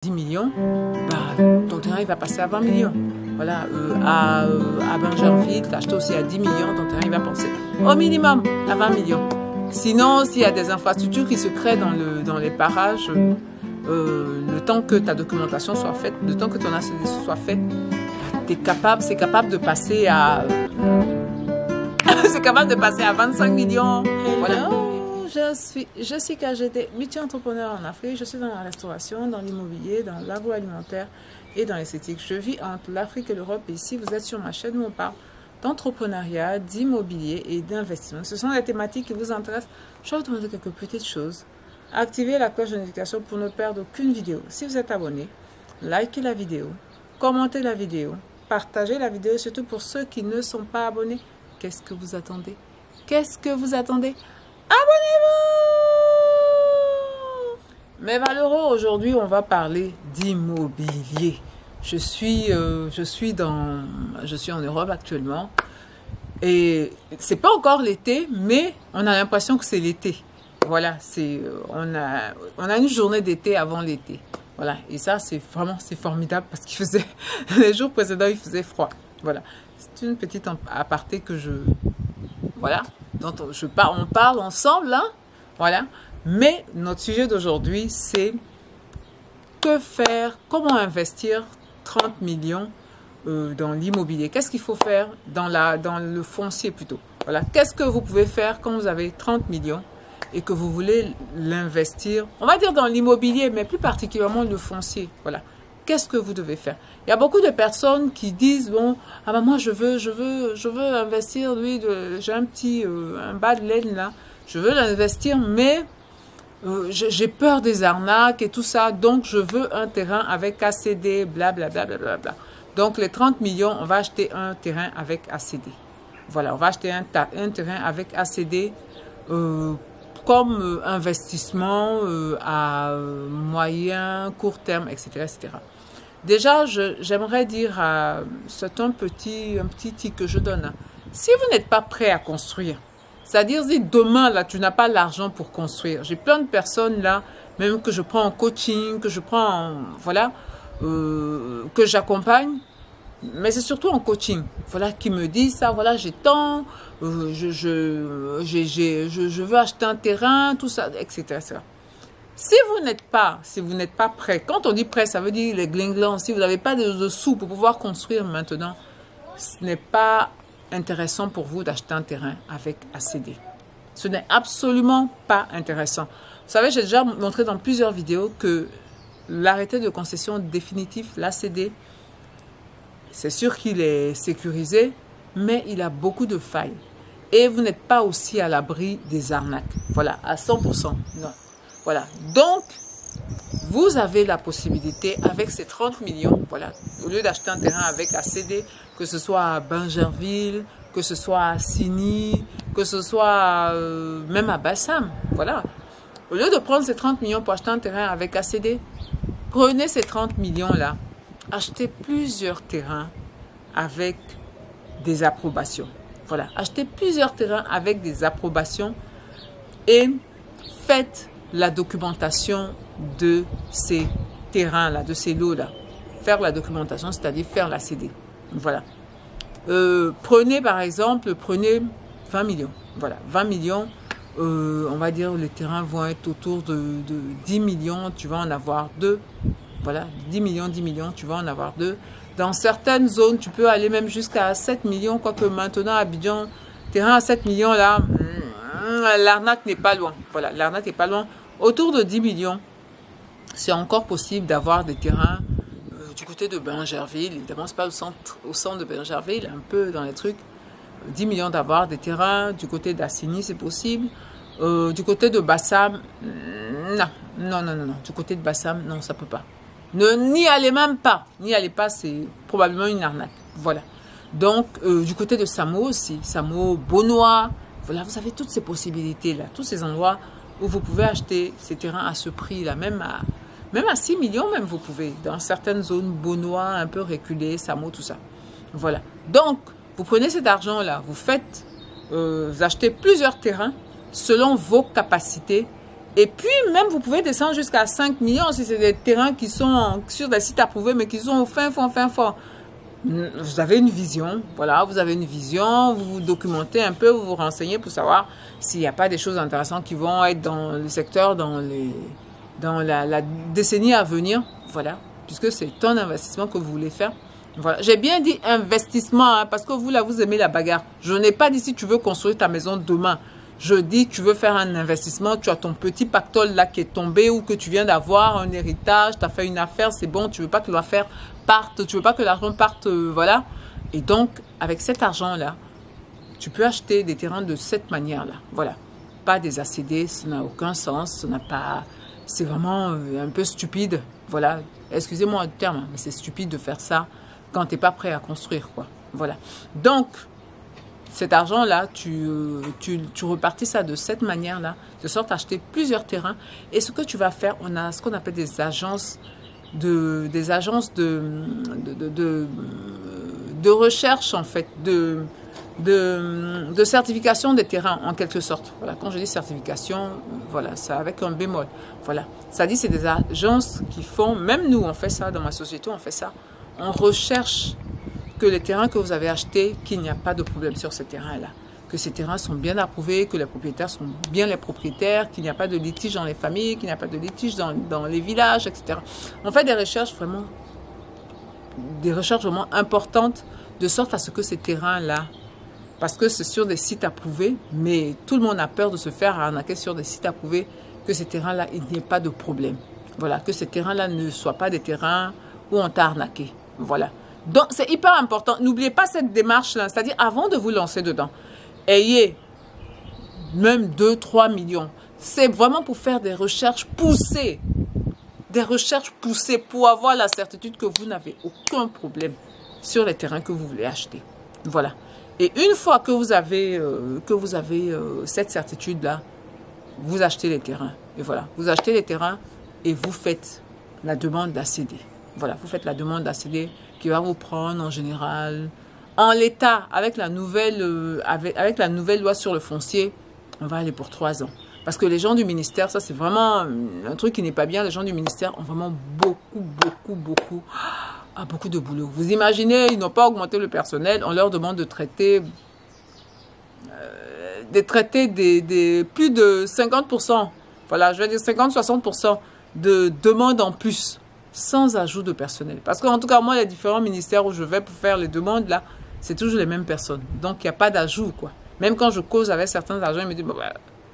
10 millions, bah, ton terrain il va passer à 20 millions. Voilà, à Bingerville, tu as acheté aussi à 10 millions, ton terrain il va passer au minimum à 20 millions. Sinon, s'il y a des infrastructures qui se créent dans les parages, le temps que ta documentation soit faite, le temps que ton ACD soit fait, c'est capable de passer à c'est capable de passer à 25 millions. Voilà. Je suis KGT, multi-entrepreneur en Afrique. Je suis dans la restauration, dans l'immobilier, dans l'agroalimentaire et dans l'esthétique. Je vis entre l'Afrique et l'Europe. Et ici, vous êtes sur ma chaîne où on parle d'entrepreneuriat, d'immobilier et d'investissement. Ce sont des thématiques qui vous intéressent. Je vais vous demander quelques petites choses. Activez la cloche de notification pour ne perdre aucune vidéo. Si vous êtes abonné, likez la vidéo, commentez la vidéo, partagez la vidéo, surtout pour ceux qui ne sont pas abonnés. Qu'est-ce que vous attendez? Qu'est-ce que vous attendez? Abonnez-vous! Mais malheureux, aujourd'hui, on va parler d'immobilier. Je suis en Europe actuellement et c'est pas encore l'été, mais on a l'impression que c'est l'été. Voilà, on a une journée d'été avant l'été. Voilà, et ça c'est formidable parce qu'il faisait les jours précédents il faisait froid. Voilà, c'est une petite aparté que voilà, dont on parle ensemble, hein, voilà. Mais notre sujet d'aujourd'hui, c'est que faire, comment investir 30 millions dans l'immobilier. Qu'est-ce qu'il faut faire dans le foncier plutôt. Voilà, qu'est-ce que vous pouvez faire quand vous avez 30 millions et que vous voulez l'investir, on va dire dans l'immobilier, mais plus particulièrement le foncier. Voilà. Qu'est-ce que vous devez faire? Il y a beaucoup de personnes qui disent, bon, ah ben moi je veux investir, j'ai un bas de laine là, je veux l'investir, mais j'ai peur des arnaques et tout ça, donc je veux un terrain avec ACD, blablabla. Bla. Donc les 30 millions, on va acheter un terrain avec ACD. Voilà, on va acheter un terrain avec ACD comme investissement à moyen, court terme, etc. etc. Déjà, j'aimerais dire, c'est un petit tic que je donne. Hein. Si vous n'êtes pas prêt à construire, c'est-à-dire si demain, là, tu n'as pas l'argent pour construire. J'ai plein de personnes là, même que je prends en coaching, que je prends voilà, que j'accompagne, mais c'est surtout en coaching, voilà, qui me disent ça, voilà, j'ai tant, je veux acheter un terrain, tout ça, etc. etc. Si vous n'êtes pas prêt, quand on dit prêt, ça veut dire les glinglants, si vous n'avez pas de sous pour pouvoir construire maintenant, ce n'est pas intéressant pour vous d'acheter un terrain avec ACD. Ce n'est absolument pas intéressant. Vous savez, j'ai déjà montré dans plusieurs vidéos que l'arrêté de concession définitif, l'ACD, c'est sûr qu'il est sécurisé, mais il a beaucoup de failles. Et vous n'êtes pas aussi à l'abri des arnaques. Voilà, à 100%. Non. Voilà, donc, vous avez la possibilité, avec ces 30 millions, voilà, au lieu d'acheter un terrain avec ACD, que ce soit à Bingerville, que ce soit à Sini, que ce soit même à Bassam, voilà. Au lieu de prendre ces 30 millions pour acheter un terrain avec ACD, prenez ces 30 millions-là, achetez plusieurs terrains avec des approbations. Voilà, achetez plusieurs terrains avec des approbations et faites la documentation de ces terrains-là, de ces lots-là. Faire la documentation, c'est-à-dire faire la CD. Voilà. Prenez par exemple, prenez 20 millions. Voilà, 20 millions, on va dire les terrains vont être autour de 10 millions, tu vas en avoir 2. Voilà, 10 millions, tu vas en avoir 2. Dans certaines zones, tu peux aller même jusqu'à 7 millions, quoique maintenant à Abidjan, terrain à 7 millions là, l'arnaque n'est pas loin. Voilà, l'arnaque n'est pas loin. Autour de 10 millions, c'est encore possible d'avoir des terrains du côté de Bingerville. Évidemment, ce n'est pas au centre de Bingerville, un peu dans les trucs. 10 millions d'avoir des terrains. Du côté d'Assini, c'est possible. Du côté de Bassam, non. Du côté de Bassam, non, ça ne peut pas. N'y allez même pas. N'y allez pas, c'est probablement une arnaque. Voilà. Donc, du côté de Samo aussi, Samo, Beaunois, voilà, vous avez toutes ces possibilités-là, tous ces endroits où vous pouvez acheter ces terrains à ce prix-là, même à 6 millions, même vous pouvez, dans certaines zones, Beaunois, un peu reculées, Samo, tout ça. Voilà. Donc, vous prenez cet argent-là, vous achetez plusieurs terrains selon vos capacités Et puis, même, vous pouvez descendre jusqu'à 5 millions si c'est des terrains qui sont sur des sites approuvés, mais qui sont au fin fond. Vous avez une vision, voilà, vous avez une vision, vous vous documentez un peu, vous vous renseignez pour savoir s'il n'y a pas des choses intéressantes qui vont être dans le secteur, dans la décennie à venir, voilà, puisque c'est un investissement que vous voulez faire. Voilà. J'ai bien dit investissement, hein, parce que vous, là, vous aimez la bagarre. Je n'ai pas dit si tu veux construire ta maison demain. Je dis, tu veux faire un investissement, tu as ton petit pactole là qui est tombé ou que tu viens d'avoir un héritage, tu as fait une affaire, c'est bon, tu veux pas que l'affaire parte, tu veux pas que l'argent parte, voilà. Et donc, avec cet argent-là, tu peux acheter des terrains de cette manière-là, voilà. Pas des ACD, ça n'a aucun sens, ça n'a pas... C'est vraiment un peu stupide, voilà. Excusez-moi le terme, mais c'est stupide de faire ça quand tu n'es pas prêt à construire, quoi. Voilà. Donc, cet argent-là, tu repartis ça de cette manière-là, de sorte à acheter plusieurs terrains. Et ce que tu vas faire, on a ce qu'on appelle des agences de recherche, en fait, de certification des terrains, en quelque sorte. Voilà, quand je dis certification, voilà, c'est avec un bémol. Voilà, ça dit c'est des agences qui font, même nous, on fait ça, dans ma société, on fait ça. On recherche que les terrains que vous avez achetés, qu'il n'y a pas de problème sur ces terrains-là. Que ces terrains sont bien approuvés, que les propriétaires sont bien les propriétaires, qu'il n'y a pas de litige dans les familles, qu'il n'y a pas de litige dans les villages, etc. On fait des recherches vraiment importantes, de sorte à ce que ces terrains-là, parce que c'est sur des sites approuvés, mais tout le monde a peur de se faire arnaquer sur des sites approuvés, que ces terrains-là, il n'y ait pas de problème. Voilà, que ces terrains-là ne soient pas des terrains où on t'a arnaqué. Voilà. Donc, c'est hyper important. N'oubliez pas cette démarche-là. C'est-à-dire, avant de vous lancer dedans, ayez même 2-3 millions. C'est vraiment pour faire des recherches poussées. Des recherches poussées pour avoir la certitude que vous n'avez aucun problème sur les terrains que vous voulez acheter. Voilà. Et une fois que vous avez cette certitude-là, vous achetez les terrains. Et voilà. Vous achetez les terrains et vous faites la demande d'ACD. Voilà. Vous faites la demande d'ACD qui va vous prendre en général, en l'état, avec la nouvelle loi sur le foncier, on va aller pour 3 ans. Parce que les gens du ministère, ça c'est vraiment un truc qui n'est pas bien, les gens du ministère ont vraiment beaucoup de boulot. Vous imaginez, ils n'ont pas augmenté le personnel, on leur demande de traiter des plus de 50%, voilà, je vais dire 50-60% de demandes en plus, sans ajout de personnel. Parce qu'en tout cas, moi, les différents ministères où je vais pour faire les demandes, là, c'est toujours les mêmes personnes. Donc, il n'y a pas d'ajout, quoi. Même quand je cause avec certains agents, ils me disent, bon, bah,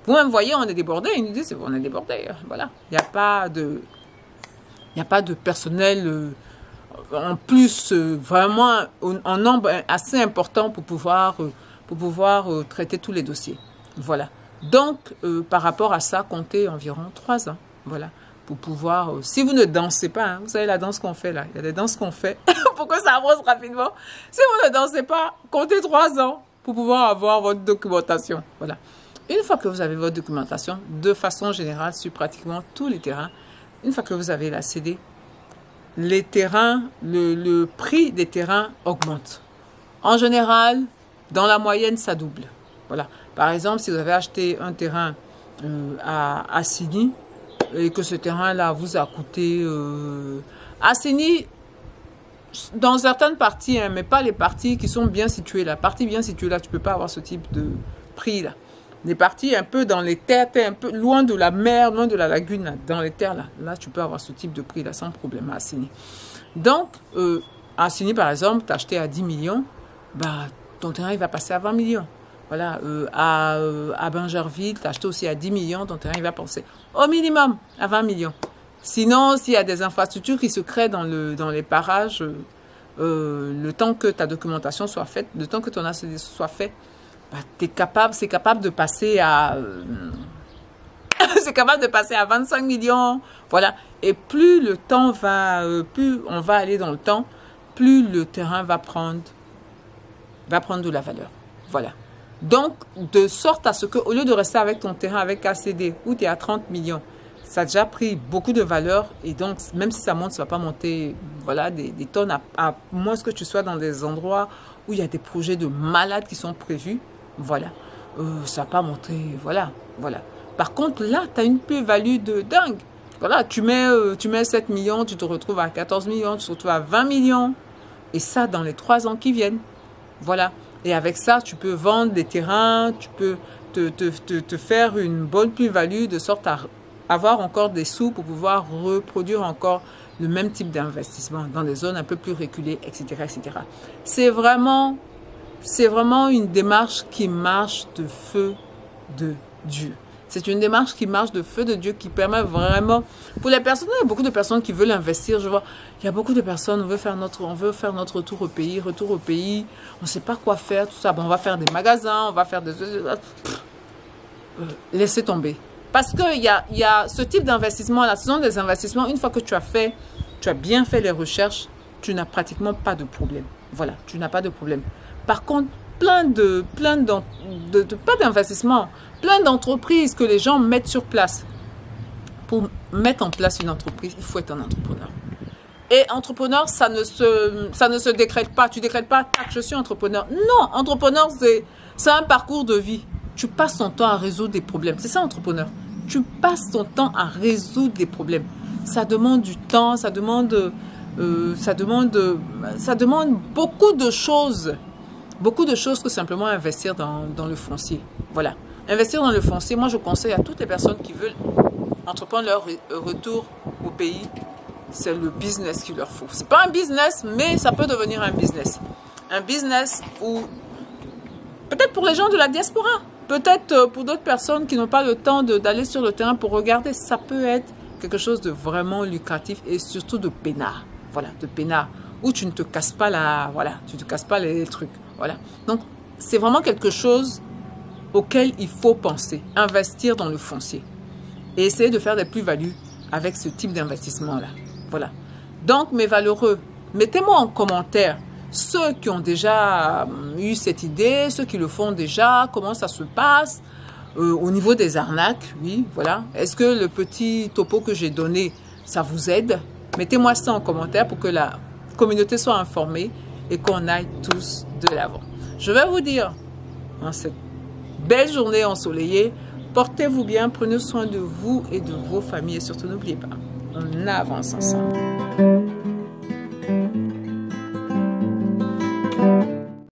vous me voyez, on est débordé. Ils nous disent, on est débordé. Voilà. Il n'y a pas de personnel en plus, vraiment, en nombre assez important pour pouvoir traiter tous les dossiers. Voilà. Donc, par rapport à ça, comptez environ 3 ans. Voilà. Pour pouvoir, si vous ne dansez pas, hein, vous savez la danse qu'on fait là, il y a des danses qu'on fait pour que ça avance rapidement. Si vous ne dansez pas, comptez 3 ans pour pouvoir avoir votre documentation. Voilà. Une fois que vous avez votre documentation, de façon générale, sur pratiquement tous les terrains, une fois que vous avez la CD, les terrains, le prix des terrains augmente. En général, dans la moyenne, ça double. Voilà. Par exemple, si vous avez acheté un terrain à Sini, et que ce terrain-là vous a coûté... à Sini, dans certaines parties, hein, mais pas les parties qui sont bien situées. La partie bien située, là, tu ne peux pas avoir ce type de prix, là. Les parties un peu dans les terres, un peu loin de la mer, loin de la lagune, là, dans les terres, là, tu peux avoir ce type de prix, là, sans problème à Sini. Donc, à Sini, par exemple, tu as acheté à 10 millions, bah, ton terrain, il va passer à 20 millions. Voilà, à Bingerville, tu as acheté aussi à 10 millions, ton terrain il va passer au minimum à 20 millions. Sinon, s'il y a des infrastructures qui se créent dans les parages, le temps que ta documentation soit faite, le temps que ton ACD soit fait, bah, c'est capable de passer à... c'est capable de passer à 25 millions. Voilà. Et plus le temps va... plus on va aller dans le temps, plus le terrain va prendre de la valeur. Voilà. Donc, de sorte à ce qu'au lieu de rester avec ton terrain avec ACD, où tu es à 30 millions, ça a déjà pris beaucoup de valeur. Et donc, même si ça monte, ça ne va pas monter voilà, des tonnes, à moins que tu sois dans des endroits où il y a des projets de malades qui sont prévus. Voilà. Ça ne va pas monter. Voilà. Voilà. Par contre, là, tu as une plus-value de dingue. Voilà, tu mets 7 millions, tu te retrouves à 14 millions, tu te retrouves à 20 millions. Et ça, dans les 3 ans qui viennent. Voilà. Et avec ça, tu peux vendre des terrains, tu peux te faire une bonne plus-value de sorte à avoir encore des sous pour pouvoir reproduire encore le même type d'investissement dans des zones un peu plus reculées, etc., etc. C'est vraiment une démarche qui marche de feu de Dieu. C'est une démarche qui marche de feu de Dieu, qui permet vraiment, pour les personnes, il y a beaucoup de personnes qui veulent investir, je vois, il y a beaucoup de personnes, on veut faire notre retour au pays, on ne sait pas quoi faire, tout ça, bon, on va faire des magasins, on va faire des... laissez tomber. Parce qu'il y a ce type d'investissement, là, ce sont des investissements, une fois que tu as bien fait les recherches, tu n'as pratiquement pas de problème. Voilà, tu n'as pas de problème. Par contre, pas d'investissement, plein d'entreprises que les gens mettent sur place. Pour mettre en place une entreprise, il faut être un entrepreneur. Et entrepreneur, ça ne se décrète pas. Tu ne décrètes pas, tac, je suis entrepreneur. Non, entrepreneur, c'est un parcours de vie. Tu passes ton temps à résoudre des problèmes. C'est ça, entrepreneur. Tu passes ton temps à résoudre des problèmes. Ça demande du temps, ça demande beaucoup de choses. Beaucoup de choses que simplement investir dans le foncier. Voilà. Investir dans le foncier, moi je conseille à toutes les personnes qui veulent entreprendre leur retour au pays, c'est le business qu'il leur faut. C'est pas un business, mais ça peut devenir un business. Un business où, peut-être pour les gens de la diaspora, peut-être pour d'autres personnes qui n'ont pas le temps d'aller sur le terrain pour regarder, ça peut être quelque chose de vraiment lucratif et surtout de peinard. Voilà, de peinard, où tu ne te casses pas tu te casses pas les trucs. Voilà. Donc, c'est vraiment quelque chose auquel il faut penser, investir dans le foncier et essayer de faire des plus-values avec ce type d'investissement-là. Voilà. Donc, mes valeureux, mettez-moi en commentaire ceux qui ont déjà eu cette idée, ceux qui le font déjà, comment ça se passe au niveau des arnaques, oui, voilà. Est-ce que le petit topo que j'ai donné, ça vous aide? Mettez-moi ça en commentaire pour que la communauté soit informée et qu'on aille tous de l'avant. Je vais vous dire, dans cette belle journée ensoleillée, portez-vous bien, prenez soin de vous et de vos familles et surtout n'oubliez pas, on avance ensemble.